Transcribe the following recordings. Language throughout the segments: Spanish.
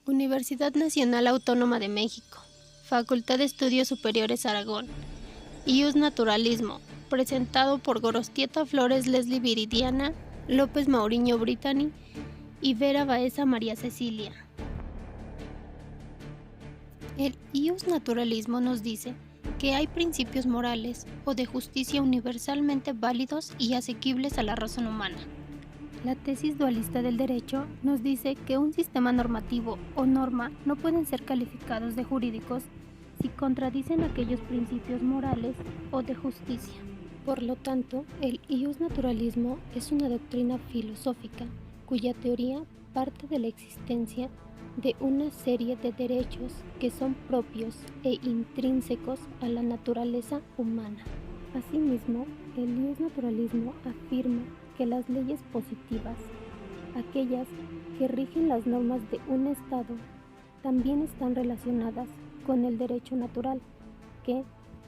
Universidad Nacional Autónoma de México, Facultad de Estudios Superiores Aragón, IUS Naturalismo, presentado por Gorostieta Flores Leslie Viridiana, López Mauriño Brittany y Vera Baeza María Cecilia. El IUS Naturalismo nos dice que hay principios morales o de justicia universalmente válidos y asequibles a la razón humana. La tesis dualista del derecho nos dice que un sistema normativo o norma no pueden ser calificados de jurídicos si contradicen aquellos principios morales o de justicia. Por lo tanto, el ius naturalismo es una doctrina filosófica cuya teoría parte de la existencia de una serie de derechos que son propios e intrínsecos a la naturaleza humana. Asimismo, el ius naturalismo afirma que las leyes positivas, aquellas que rigen las normas de un Estado, también están relacionadas con el derecho natural, que,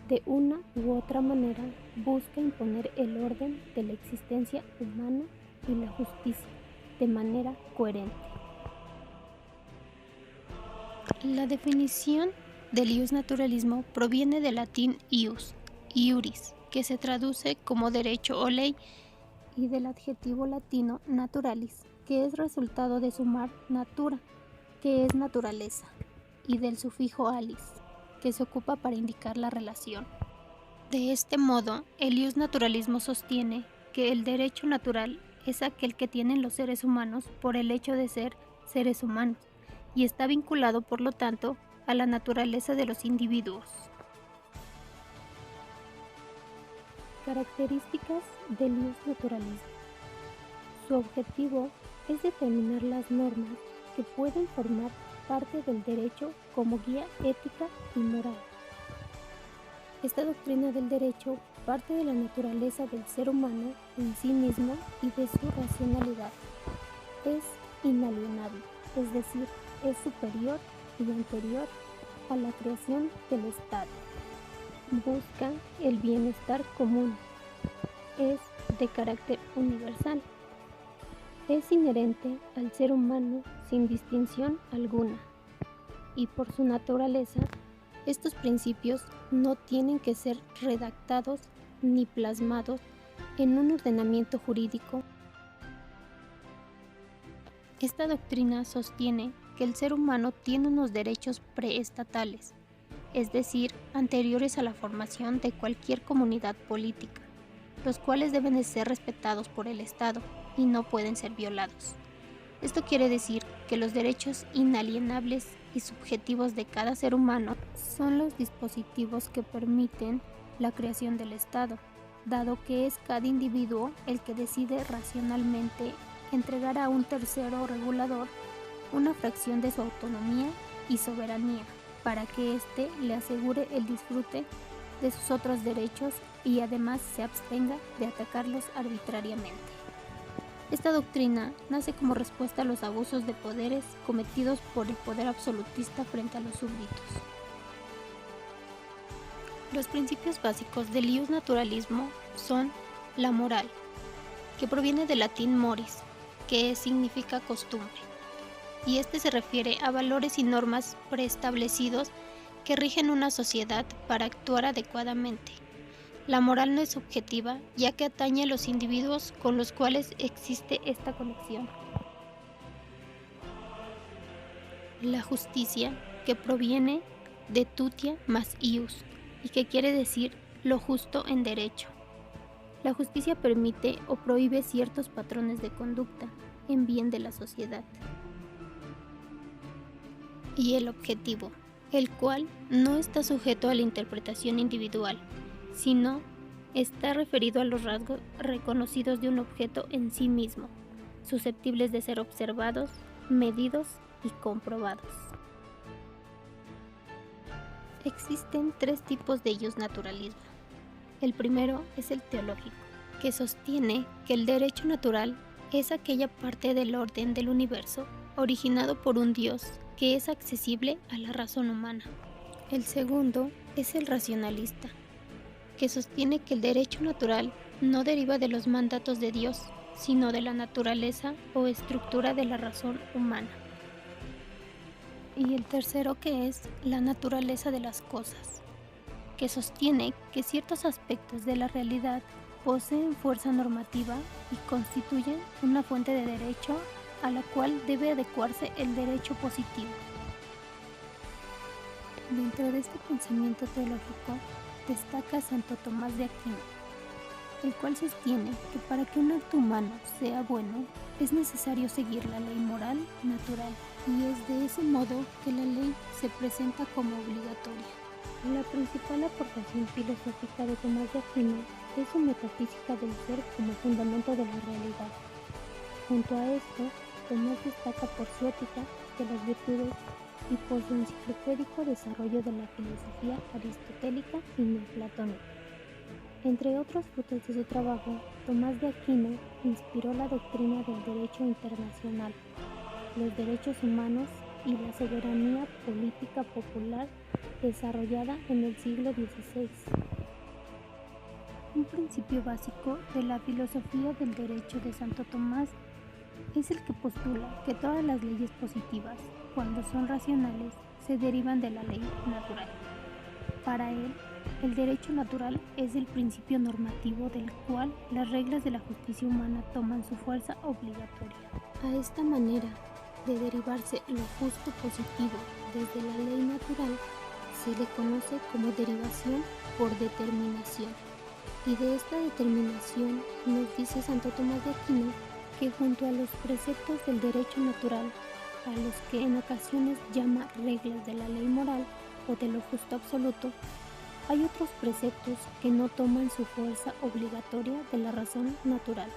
de una u otra manera, busca imponer el orden de la existencia humana y la justicia de manera coherente. La definición del ius naturalismo proviene del latín ius, iuris, que se traduce como derecho o ley, y del adjetivo latino naturalis, que es resultado de sumar natura, que es naturaleza, y del sufijo alis, que se ocupa para indicar la relación. De este modo, el ius naturalismo sostiene que el derecho natural es aquel que tienen los seres humanos por el hecho de ser seres humanos, y está vinculado, por lo tanto, a la naturaleza de los individuos. Características del ius naturalismo. Su objetivo es determinar las normas que pueden formar parte del derecho como guía ética y moral. Esta doctrina del derecho parte de la naturaleza del ser humano en sí mismo y de su racionalidad. Es inalienable, es decir, es superior y anterior a la creación del Estado. Busca el bienestar común, es de carácter universal, es inherente al ser humano sin distinción alguna, y por su naturaleza, estos principios no tienen que ser redactados ni plasmados en un ordenamiento jurídico. Esta doctrina sostiene que el ser humano tiene unos derechos preestatales, es decir, anteriores a la formación de cualquier comunidad política, los cuales deben de ser respetados por el Estado y no pueden ser violados. Esto quiere decir que los derechos inalienables y subjetivos de cada ser humano son los dispositivos que permiten la creación del Estado, dado que es cada individuo el que decide racionalmente entregar a un tercero regulador una fracción de su autonomía y soberanía, para que éste le asegure el disfrute de sus otros derechos y además se abstenga de atacarlos arbitrariamente. Esta doctrina nace como respuesta a los abusos de poderes cometidos por el poder absolutista frente a los súbditos. Los principios básicos del ius naturalismo son la moral, que proviene del latín moris, que significa costumbre, y este se refiere a valores y normas preestablecidos que rigen una sociedad para actuar adecuadamente. La moral no es subjetiva, ya que atañe a los individuos con los cuales existe esta conexión. La justicia, que proviene de tutia más ius, y que quiere decir lo justo en derecho. La justicia permite o prohíbe ciertos patrones de conducta en bien de la sociedad. Y el objetivo, el cual no está sujeto a la interpretación individual, sino está referido a los rasgos reconocidos de un objeto en sí mismo, susceptibles de ser observados, medidos y comprobados. Existen tres tipos de ius naturalismo. El primero es el teológico, que sostiene que el derecho natural es aquella parte del orden del universo originado por un Dios que es accesible a la razón humana. El segundo es el racionalista, que sostiene que el derecho natural no deriva de los mandatos de Dios, sino de la naturaleza o estructura de la razón humana. y el tercero, que es la naturaleza de las cosas, que sostiene que ciertos aspectos de la realidad poseen fuerza normativa y constituyen una fuente de derecho a la cual debe adecuarse el derecho positivo. Dentro de este pensamiento teológico destaca Santo Tomás de Aquino, el cual sostiene que para que un acto humano sea bueno es necesario seguir la ley moral natural, y es de ese modo que la ley se presenta como obligatoria. La principal aportación filosófica de Tomás de Aquino es su metafísica del ser como fundamento de la realidad. Junto a esto, Tomás destaca por su ética de las virtudes y por su enciclopédico desarrollo de la filosofía aristotélica y neoplatónica. Entre otros frutos de su trabajo, Tomás de Aquino inspiró la doctrina del derecho internacional, los derechos humanos y la soberanía política popular desarrollada en el siglo XVI. Un principio básico de la filosofía del derecho de Santo Tomás es el que postula que todas las leyes positivas, cuando son racionales, se derivan de la ley natural. Para él, el derecho natural es el principio normativo del cual las reglas de la justicia humana toman su fuerza obligatoria. A esta manera de derivarse lo justo positivo desde la ley natural se le conoce como derivación por determinación. Y de esta determinación nos dice Santo Tomás de Aquino que junto a los preceptos del derecho natural, a los que en ocasiones llama reglas de la ley moral o de lo justo absoluto, hay otros preceptos que no toman su fuerza obligatoria de la razón natural,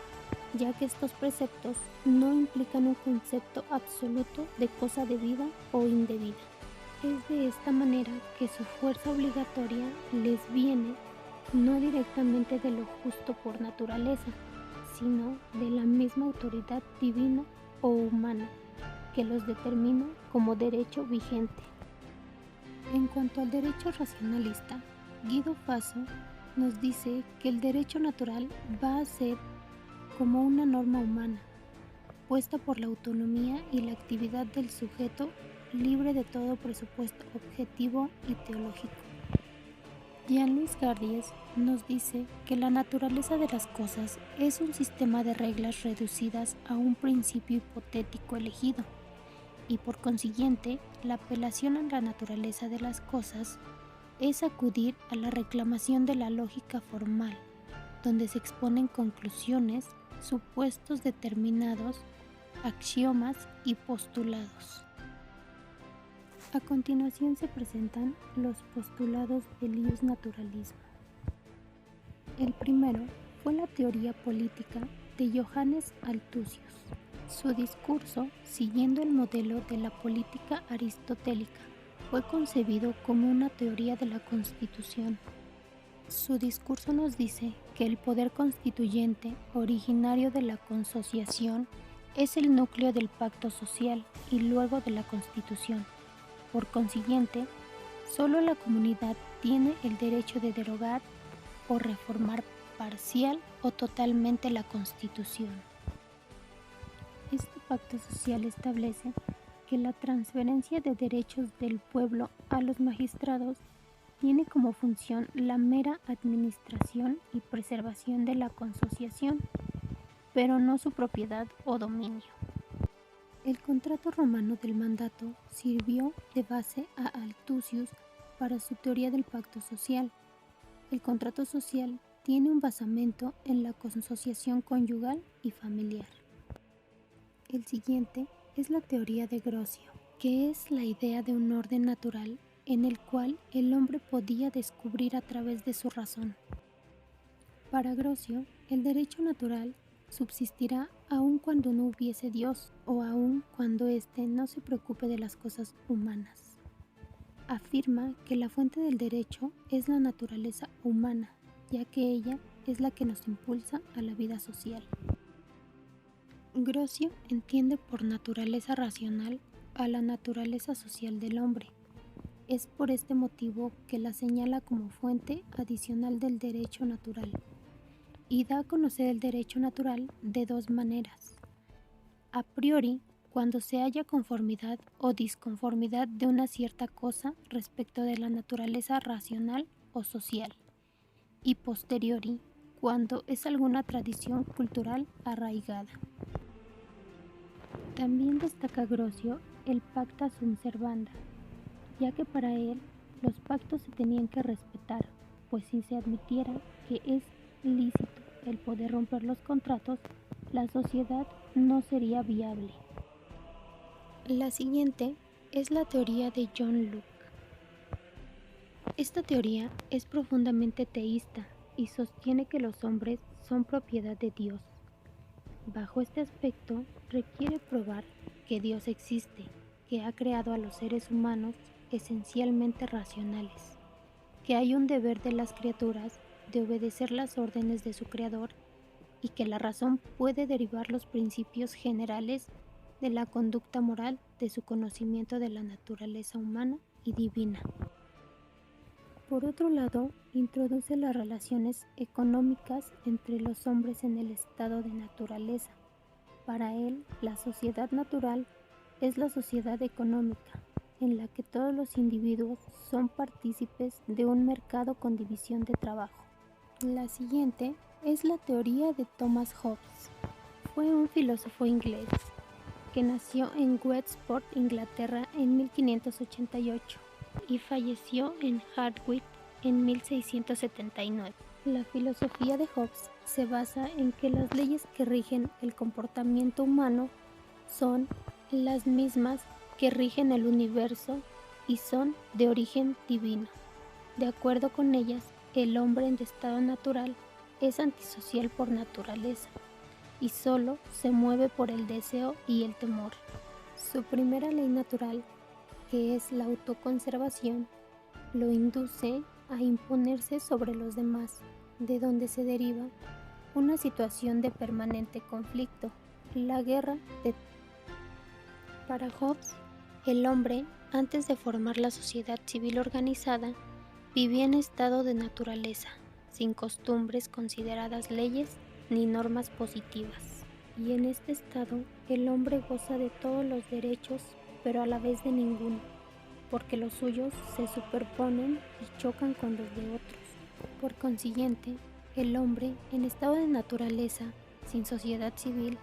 ya que estos preceptos no implican un concepto absoluto de cosa debida o indebida. Es de esta manera que su fuerza obligatoria les viene no directamente de lo justo por naturaleza, sino de la misma autoridad divina o humana que los determina como derecho vigente. En cuanto al derecho racionalista, Guido Faso nos dice que el derecho natural va a ser como una norma humana, puesta por la autonomía y la actividad del sujeto, libre de todo presupuesto objetivo y teológico. Jean-Louis Gardies nos dice que la naturaleza de las cosas es un sistema de reglas reducidas a un principio hipotético elegido, y por consiguiente, la apelación a la naturaleza de las cosas es acudir a la reclamación de la lógica formal, donde se exponen conclusiones, supuestos determinados, axiomas y postulados. A continuación se presentan los postulados del ius naturalismo. El primero fue la teoría política de Johannes Althusius. Su discurso, siguiendo el modelo de la política aristotélica, fue concebido como una teoría de la Constitución. Su discurso nos dice que el poder constituyente, originario de la consociación, es el núcleo del pacto social y luego de la Constitución. Por consiguiente, solo la comunidad tiene el derecho de derogar o reformar parcial o totalmente la Constitución. Este pacto social establece que la transferencia de derechos del pueblo a los magistrados tiene como función la mera administración y preservación de la consociación, pero no su propiedad o dominio. El contrato romano del mandato sirvió de base a Althusius para su teoría del pacto social. El contrato social tiene un basamento en la consociación conyugal y familiar. El siguiente es la teoría de Grocio, que es la idea de un orden natural en el cual el hombre podía descubrir a través de su razón. Para Grocio, el derecho natural subsistirá aun cuando no hubiese Dios o aun cuando éste no se preocupe de las cosas humanas. Afirma que la fuente del derecho es la naturaleza humana, ya que ella es la que nos impulsa a la vida social. Grocio entiende por naturaleza racional a la naturaleza social del hombre. Es por este motivo que la señala como fuente adicional del derecho natural, y da a conocer el derecho natural de dos maneras: a priori, cuando se halla conformidad o disconformidad de una cierta cosa respecto de la naturaleza racional o social, y posteriori, cuando es alguna tradición cultural arraigada. También destaca Grocio el pacta sunt servanda, ya que para él los pactos se tenían que respetar, pues si se admitiera que es lícito el poder romper los contratos, la sociedad no sería viable. La siguiente es la teoría de John Locke. Esta teoría es profundamente teísta y sostiene que los hombres son propiedad de Dios. Bajo este aspecto, requiere probar que Dios existe, que ha creado a los seres humanos esencialmente racionales, que hay un deber de las criaturas de obedecer las órdenes de su Creador y que la razón puede derivar los principios generales de la conducta moral de su conocimiento de la naturaleza humana y divina. Por otro lado, introduce las relaciones económicas entre los hombres en el estado de naturaleza. Para él, la sociedad natural es la sociedad económica, en la que todos los individuos son partícipes de un mercado con división de trabajo. La siguiente es la teoría de Thomas Hobbes. Fue un filósofo inglés que nació en Westport, Inglaterra, en 1588 y falleció en Hardwicke en 1679. La filosofía de Hobbes se basa en que las leyes que rigen el comportamiento humano son las mismas que rigen el universo y son de origen divino. De acuerdo con ellas, el hombre en estado natural es antisocial por naturaleza y solo se mueve por el deseo y el temor. Su primera ley natural, que es la autoconservación, lo induce a imponerse sobre los demás, de donde se deriva una situación de permanente conflicto, la guerra de... Para Hobbes, el hombre, antes de formar la sociedad civil organizada, vivía en estado de naturaleza, sin costumbres consideradas leyes ni normas positivas. Y en este estado, el hombre goza de todos los derechos, pero a la vez de ninguno, porque los suyos se superponen y chocan con los de otros. Por consiguiente, el hombre, en estado de naturaleza, sin sociedad civil,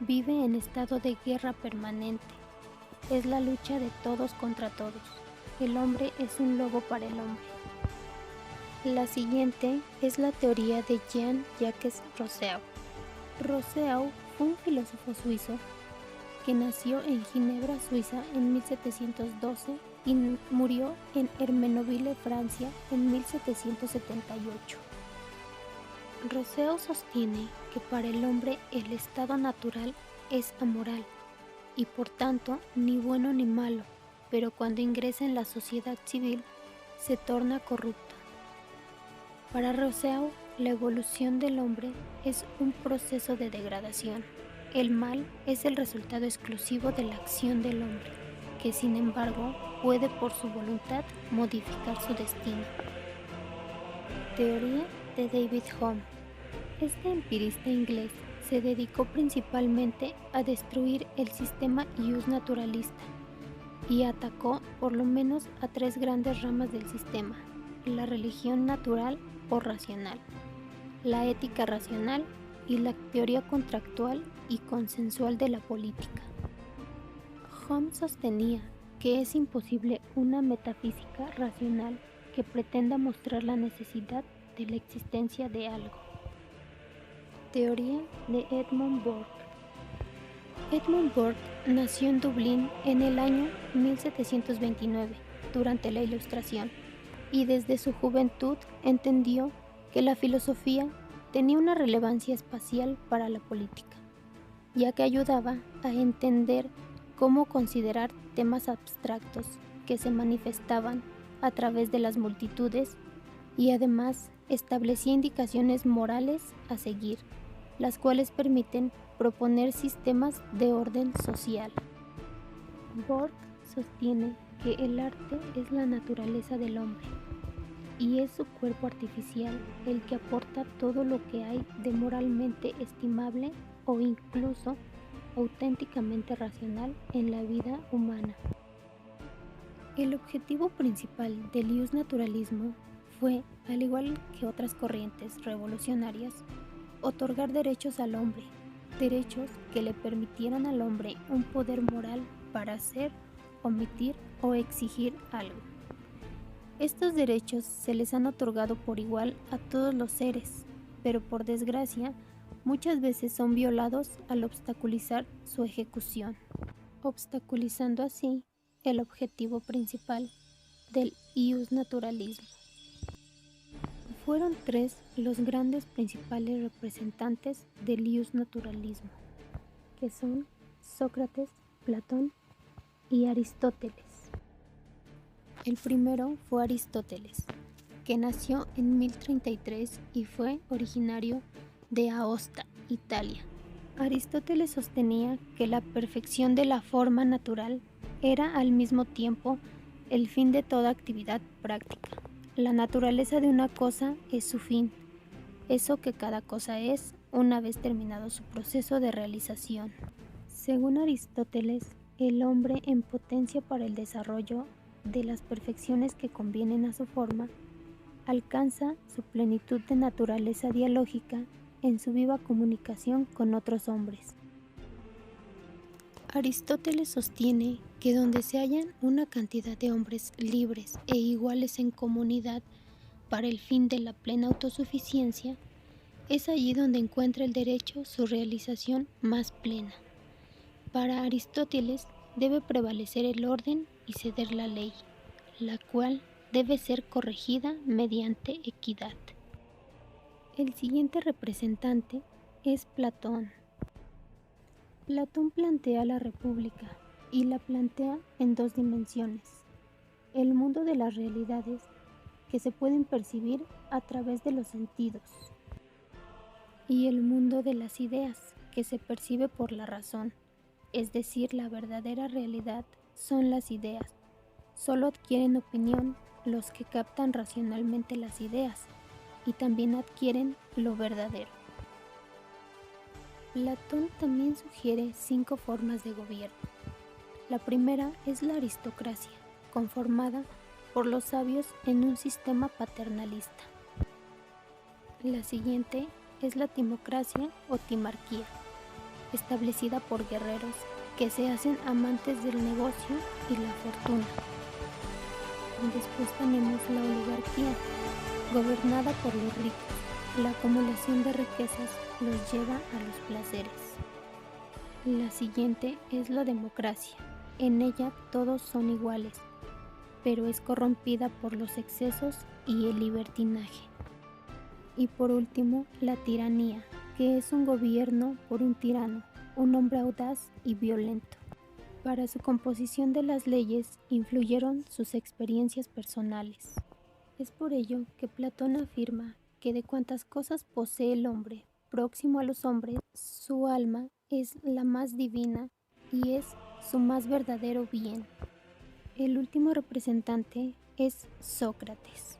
vive en estado de guerra permanente. Es la lucha de todos contra todos. El hombre es un lobo para el hombre. La siguiente es la teoría de Jean-Jacques Rousseau. Rousseau fue un filósofo suizo que nació en Ginebra, Suiza, en 1712 y murió en Hermenonville, Francia, en 1778. Rousseau sostiene que para el hombre el estado natural es amoral y por tanto ni bueno ni malo, pero cuando ingresa en la sociedad civil se torna corrupto. Para Rousseau, la evolución del hombre es un proceso de degradación. El mal es el resultado exclusivo de la acción del hombre, que sin embargo puede por su voluntad modificar su destino. Teoría de David Hume. Este empirista inglés se dedicó principalmente a destruir el sistema ius naturalista y atacó por lo menos a tres grandes ramas del sistema: la religión natural o racional, la ética racional y la teoría contractual y consensual de la política. Hume sostenía que es imposible una metafísica racional que pretenda mostrar la necesidad de la existencia de algo. Teoría de Edmund Burke. Edmund Burke nació en Dublín en el año 1729, durante la Ilustración, y desde su juventud entendió que la filosofía tenía una relevancia espacial para la política, ya que ayudaba a entender cómo considerar temas abstractos que se manifestaban a través de las multitudes y además establecía indicaciones morales a seguir, las cuales permiten proponer sistemas de orden social. Burke sostiene que el arte es la naturaleza del hombre y es su cuerpo artificial el que aporta todo lo que hay de moralmente estimable o incluso auténticamente racional en la vida humana. El objetivo principal del iusnaturalismo fue, al igual que otras corrientes revolucionarias, otorgar derechos al hombre, derechos que le permitieran al hombre un poder moral para hacer, omitir o exigir algo. Estos derechos se les han otorgado por igual a todos los seres, pero por desgracia, muchas veces son violados al obstaculizar su ejecución, obstaculizando así el objetivo principal del iusnaturalismo. Fueron tres los grandes principales representantes del iusnaturalismo, que son Sócrates, Platón y Aristóteles. El primero fue Aristóteles, que nació en 1033 y fue originario de Aosta, Italia. Aristóteles sostenía que la perfección de la forma natural era al mismo tiempo el fin de toda actividad práctica. La naturaleza de una cosa es su fin, eso que cada cosa es una vez terminado su proceso de realización. Según Aristóteles, el hombre en potencia para el desarrollo de las perfecciones que convienen a su forma, alcanza su plenitud de naturaleza dialógica en su viva comunicación con otros hombres. Aristóteles sostiene que donde se hallan una cantidad de hombres libres e iguales en comunidad para el fin de la plena autosuficiencia, es allí donde encuentra el derecho su realización más plena. Para Aristóteles debe prevalecer el orden y ceder la ley, la cual debe ser corregida mediante equidad. El siguiente representante es Platón. Platón plantea la república y la plantea en dos dimensiones: el mundo de las realidades que se pueden percibir a través de los sentidos y el mundo de las ideas que se percibe por la razón, es decir, la verdadera realidad son las ideas. Solo adquieren opinión los que captan racionalmente las ideas y también adquieren lo verdadero. Platón también sugiere 5 formas de gobierno. La primera es la aristocracia, conformada por los sabios en un sistema paternalista. La siguiente es la timocracia o timarquía, establecida por guerreros que se hacen amantes del negocio y la fortuna. Después tenemos la oligarquía, gobernada por los ricos. La acumulación de riquezas los lleva a los placeres. La siguiente es la democracia. En ella todos son iguales, pero es corrompida por los excesos y el libertinaje. Y por último, la tiranía, que es un gobierno por un tirano, un hombre audaz y violento. Para su composición de las leyes influyeron sus experiencias personales. Es por ello que Platón afirma que de cuantas cosas posee el hombre próximo a los hombres, su alma es la más divina y es su más verdadero bien. El último representante es Sócrates.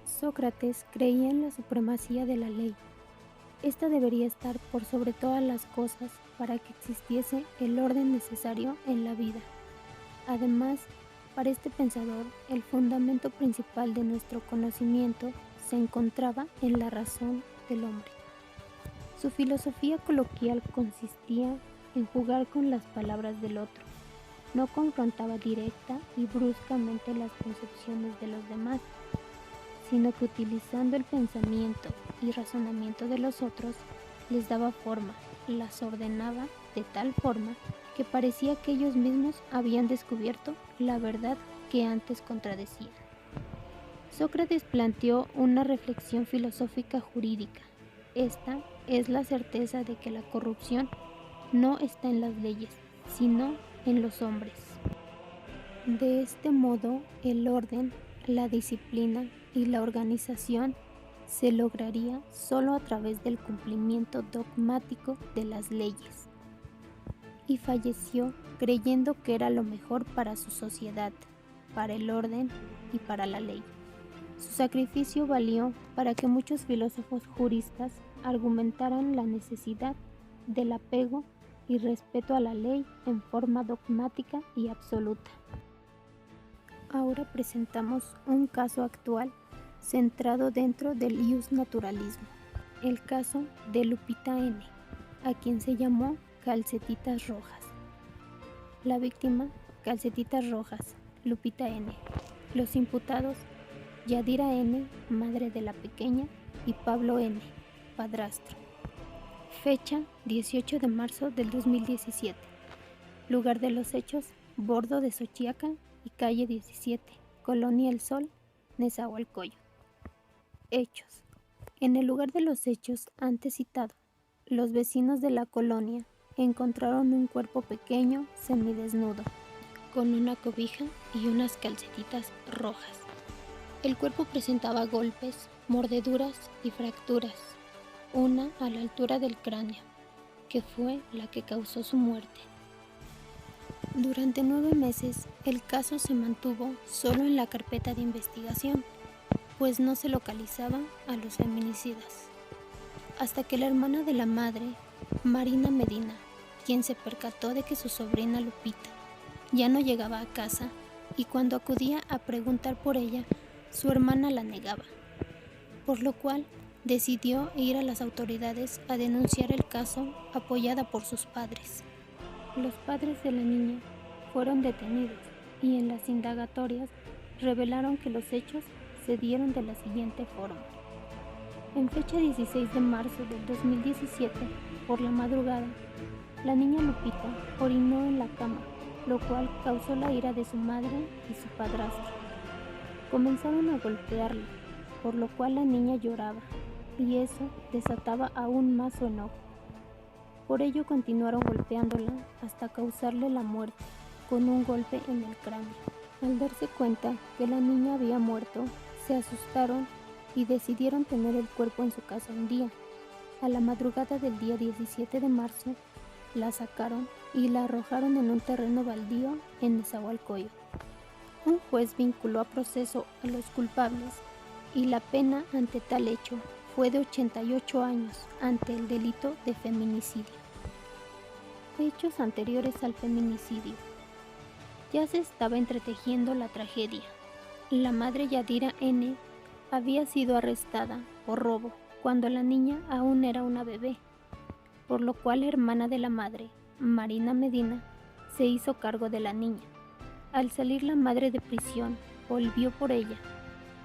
Sócrates creía en la supremacía de la ley. Esta debería estar por sobre todas las cosas para que existiese el orden necesario en la vida. Además, para este pensador, el fundamento principal de nuestro conocimiento se encontraba en la razón del hombre. Su filosofía coloquial consistía en jugar con las palabras del otro. No confrontaba directa y bruscamente las concepciones de los demás, sino que utilizando el pensamiento y razonamiento de los otros, les daba forma, las ordenaba de tal forma que parecía que ellos mismos habían descubierto la verdad que antes contradecían. Sócrates planteó una reflexión filosófica jurídica. Esta es la certeza de que la corrupción no está en las leyes, sino en los hombres. De este modo, el orden, la disciplina y la organización se lograría solo a través del cumplimiento dogmático de las leyes. Y falleció creyendo que era lo mejor para su sociedad, para el orden y para la ley. Su sacrificio valió para que muchos filósofos juristas argumentaran la necesidad del apego y respeto a la ley en forma dogmática y absoluta. Ahora presentamos un caso actual centrado dentro del iusnaturalismo, el caso de Lupita N., a quien se llamó Calcetitas Rojas. La víctima, Calcetitas Rojas, Lupita N. Los imputados, Yadira N., madre de la pequeña, y Pablo N., padrastro. Fecha 18 de marzo del 2017. Lugar de los hechos, bordo de Xochiaca y calle 17, Colonia El Sol, Nezahualcóyotl. Hechos. En el lugar de los hechos antes citado, los vecinos de la colonia encontraron un cuerpo pequeño semidesnudo, con una cobija y unas calcetitas rojas. El cuerpo presentaba golpes, mordeduras y fracturas, una a la altura del cráneo, que fue la que causó su muerte. Durante 9 meses, el caso se mantuvo solo en la carpeta de investigación, pues no se localizaba a los feminicidas. Hasta que la hermana de la madre, Marina Medina, quien se percató de que su sobrina Lupita ya no llegaba a casa, y cuando acudía a preguntar por ella, su hermana la negaba, por lo cual decidió ir a las autoridades a denunciar el caso apoyada por sus padres. Los padres de la niña fueron detenidos y en las indagatorias revelaron que los hechos se dieron de la siguiente forma. En fecha 16 de marzo del 2017, por la madrugada, la niña Lupita orinó en la cama, lo cual causó la ira de su madre y su padrastro. Comenzaron a golpearla, por lo cual la niña lloraba, y eso desataba aún más su enojo. Por ello continuaron golpeándola hasta causarle la muerte, con un golpe en el cráneo. Al darse cuenta que la niña había muerto, se asustaron y decidieron tener el cuerpo en su casa un día. A la madrugada del día 17 de marzo, la sacaron y la arrojaron en un terreno baldío en Nezahualcóyotl. Un juez vinculó a proceso a los culpables y la pena ante tal hecho fue de 88 años ante el delito de feminicidio. Hechos anteriores al feminicidio. Ya se estaba entretejiendo la tragedia. La madre Yadira N. había sido arrestada por robo cuando la niña aún era una bebé, por lo cual la hermana de la madre, Marina Medina, se hizo cargo de la niña. Al salir la madre de prisión, volvió por ella,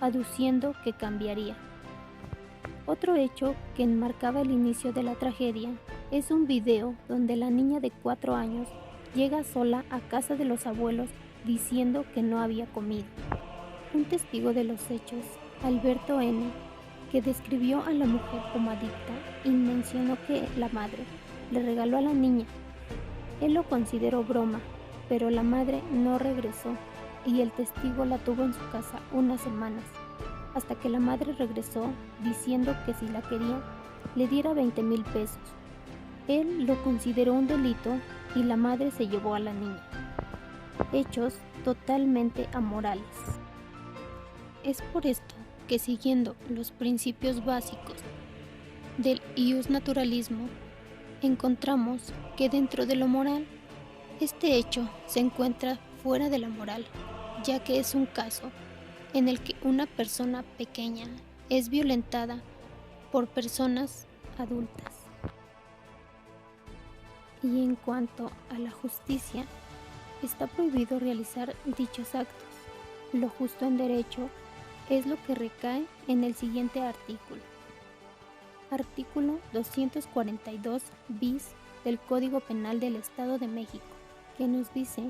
aduciendo que cambiaría. Otro hecho que enmarcaba el inicio de la tragedia es un video donde la niña de 4 años llega sola a casa de los abuelos diciendo que no había comido. Un testigo de los hechos, Alberto N., que describió a la mujer como adicta y mencionó que la madre le regaló a la niña. Él lo consideró broma, pero la madre no regresó y el testigo la tuvo en su casa unas semanas, hasta que la madre regresó diciendo que si la quería, le diera 20,000 pesos. Él lo consideró un delito y la madre se llevó a la niña. Hechos totalmente amorales. Es por esto que, siguiendo los principios básicos del iusnaturalismo, encontramos que dentro de lo moral, este hecho se encuentra fuera de la moral, ya que es un caso en el que una persona pequeña es violentada por personas adultas. Y en cuanto a la justicia, está prohibido realizar dichos actos. Lo justo en derecho es lo que recae en el siguiente artículo. Artículo 242 bis del Código Penal del Estado de México, que nos dice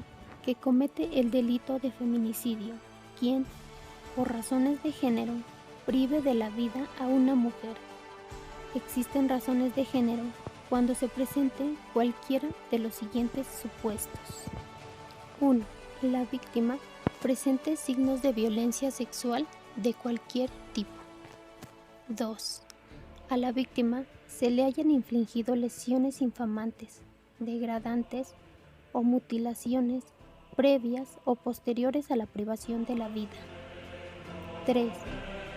que comete el delito de feminicidio quien, por razones de género, prive de la vida a una mujer. Existen razones de género cuando se presente cualquiera de los siguientes supuestos. 1. La víctima presente signos de violencia sexual de cualquier tipo. 2. A la víctima se le hayan infligido lesiones infamantes, degradantes o mutilaciones previas o posteriores a la privación de la vida. 3.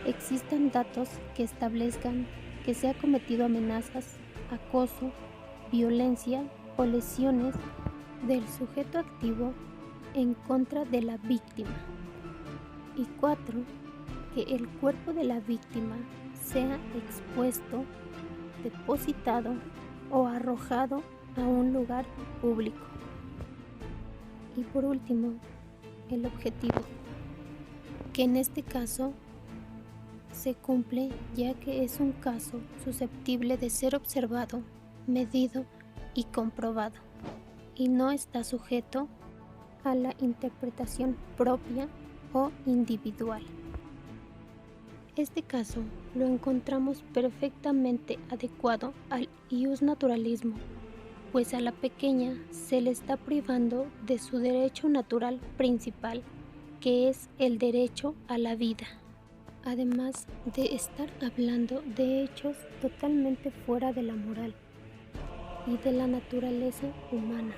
Existan datos que establezcan que se ha cometido amenazas, acoso, violencia o lesiones del sujeto activo en contra de la víctima. Y 4. Que el cuerpo de la víctima sea expuesto, depositado o arrojado a un lugar público. Y por último, el objetivo, que en este caso se cumple ya que es un caso susceptible de ser observado, medido y comprobado, y no está sujeto a la interpretación propia o individual. Este caso lo encontramos perfectamente adecuado al iusnaturalismo, pues a la pequeña se le está privando de su derecho natural principal, que es el derecho a la vida, además de estar hablando de hechos totalmente fuera de la moral y de la naturaleza humana.